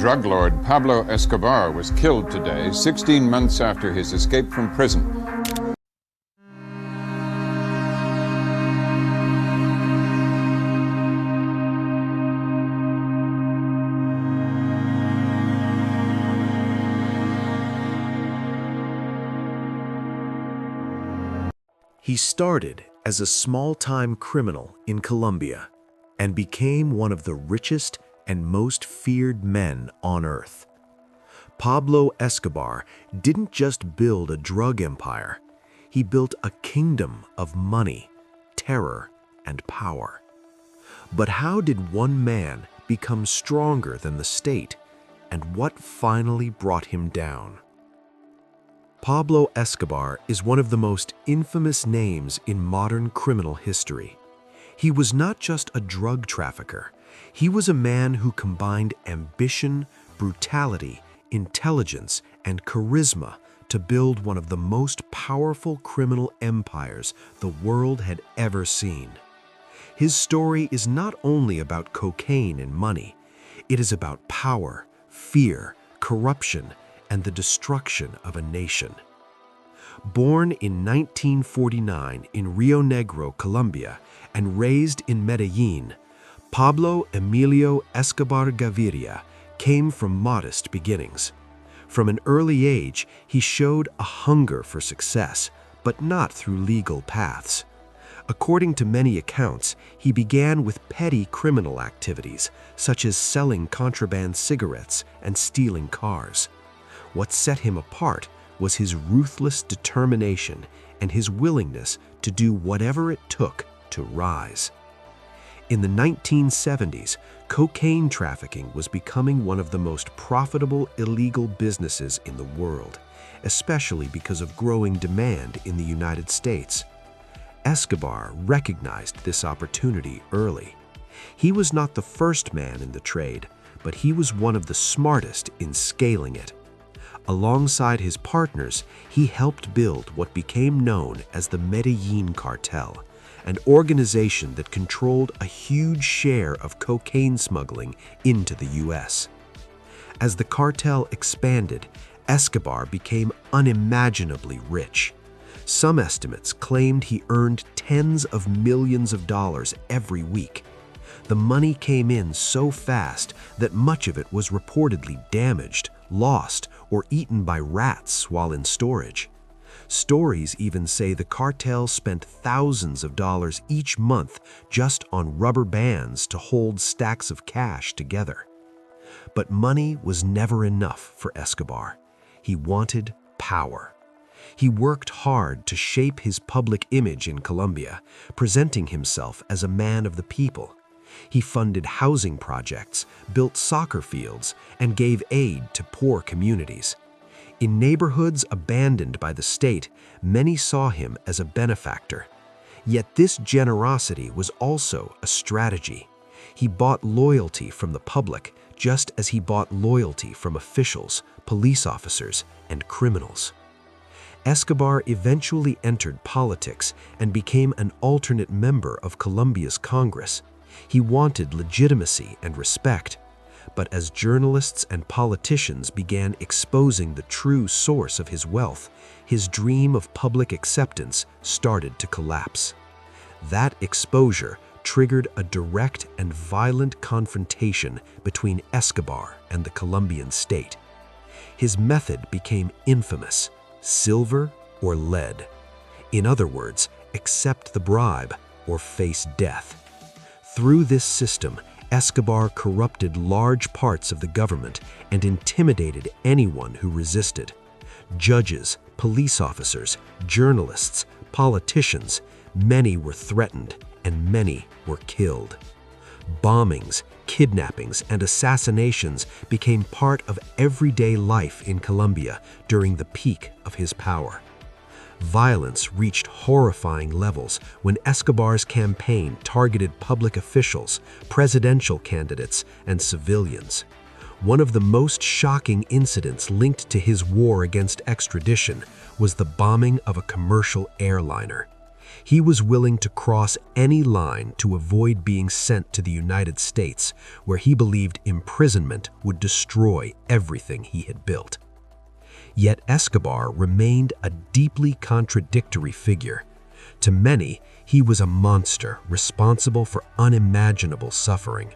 Drug lord Pablo Escobar was killed today, 16 months after his escape from prison. He started as a small-time criminal in Colombia and became one of the richest and most feared men on earth. Pablo Escobar didn't just build a drug empire, he built a kingdom of money, terror, and power. But how did one man become stronger than the state, and what finally brought him down? Pablo Escobar is one of the most infamous names in modern criminal history. He was not just a drug trafficker. He was a man who combined ambition, brutality, intelligence, and charisma to build one of the most powerful criminal empires the world had ever seen. His story is not only about cocaine and money. It is about power, fear, corruption, and the destruction of a nation. Born in 1949 in Rio Negro, Colombia, and raised in Medellín, Pablo Emilio Escobar Gaviria came from modest beginnings. From an early age, he showed a hunger for success, but not through legal paths. According to many accounts, he began with petty criminal activities, such as selling contraband cigarettes and stealing cars. What set him apart was his ruthless determination and his willingness to do whatever it took to rise. In the 1970s, cocaine trafficking was becoming one of the most profitable illegal businesses in the world, especially because of growing demand in the United States. Escobar recognized this opportunity early. He was not the first man in the trade, but he was one of the smartest in scaling it. Alongside his partners, he helped build what became known as the Medellín Cartel, an organization that controlled a huge share of cocaine smuggling into the U.S. As the cartel expanded, Escobar became unimaginably rich. Some estimates claimed he earned tens of millions of dollars every week. The money came in so fast that much of it was reportedly damaged, lost, or eaten by rats while in storage. Stories even say the cartel spent thousands of dollars each month just on rubber bands to hold stacks of cash together. But money was never enough for Escobar. He wanted power. He worked hard to shape his public image in Colombia, presenting himself as a man of the people. He funded housing projects, built soccer fields, and gave aid to poor communities. In neighborhoods abandoned by the state, many saw him as a benefactor. Yet this generosity was also a strategy. He bought loyalty from the public, just as he bought loyalty from officials, police officers, and criminals. Escobar eventually entered politics and became an alternate member of Colombia's Congress. He wanted legitimacy and respect. But as journalists and politicians began exposing the true source of his wealth, his dream of public acceptance started to collapse. That exposure triggered a direct and violent confrontation between Escobar and the Colombian state. His method became infamous: silver or lead. In other words, accept the bribe or face death. Through this system, Escobar corrupted large parts of the government and intimidated anyone who resisted. Judges, police officers, journalists, politicians, many were threatened and many were killed. Bombings, kidnappings, and assassinations became part of everyday life in Colombia during the peak of his power. Violence reached horrifying levels when Escobar's campaign targeted public officials, presidential candidates, and civilians. One of the most shocking incidents linked to his war against extradition was the bombing of a commercial airliner. He was willing to cross any line to avoid being sent to the United States, where he believed imprisonment would destroy everything he had built. Yet Escobar remained a deeply contradictory figure. To many, he was a monster responsible for unimaginable suffering.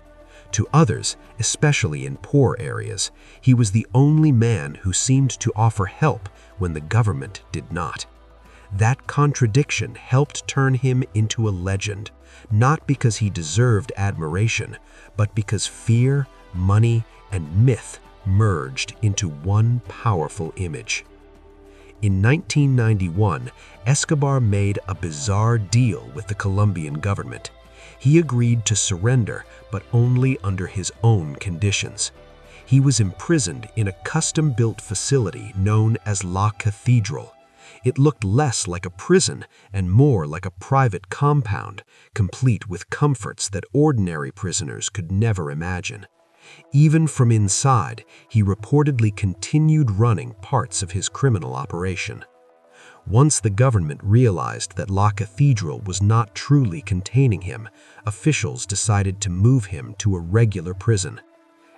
To others, especially in poor areas, he was the only man who seemed to offer help when the government did not. That contradiction helped turn him into a legend, not because he deserved admiration, but because fear, money, and myth merged into one powerful image. In 1991, Escobar made a bizarre deal with the Colombian government. He agreed to surrender, but only under his own conditions. He was imprisoned in a custom-built facility known as La Cathedral. It looked less like a prison and more like a private compound, complete with comforts that ordinary prisoners could never imagine. Even from inside, he reportedly continued running parts of his criminal operation. Once the government realized that La Cathedral was not truly containing him, officials decided to move him to a regular prison.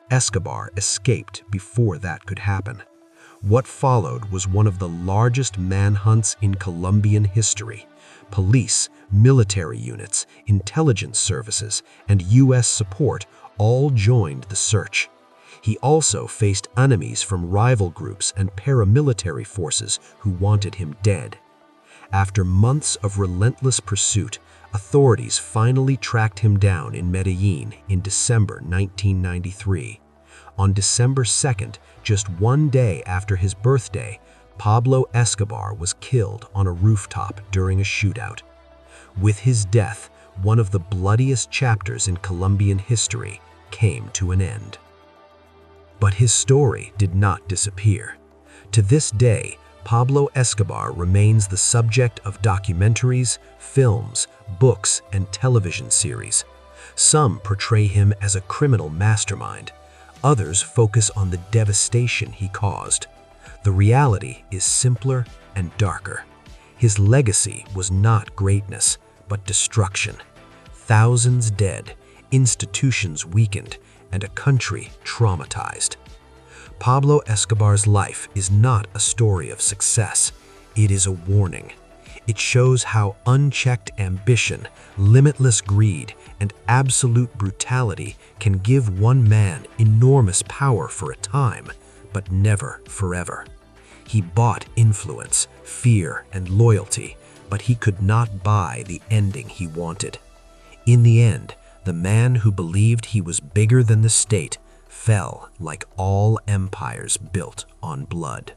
Escobar escaped before that could happen. What followed was one of the largest manhunts in Colombian history. Police, military units, intelligence services, and U.S. support all joined the search. He also faced enemies from rival groups and paramilitary forces who wanted him dead. After months of relentless pursuit, authorities finally tracked him down in Medellín in December 1993. On December 2nd, just one day after his birthday, Pablo Escobar was killed on a rooftop during a shootout. With his death, one of the bloodiest chapters in Colombian history came to an end. But his story did not disappear. To this day, Pablo Escobar remains the subject of documentaries, films, books, and television series. Some portray him as a criminal mastermind. Others focus on the devastation he caused. The reality is simpler and darker. His legacy was not greatness, but destruction. Thousands dead, institutions weakened, and a country traumatized. Pablo Escobar's life is not a story of success. It is a warning. It shows how unchecked ambition, limitless greed, and absolute brutality can give one man enormous power for a time, but never forever. He bought influence, fear, and loyalty, but he could not buy the ending he wanted. In the end, the man who believed he was bigger than the state fell like all empires built on blood.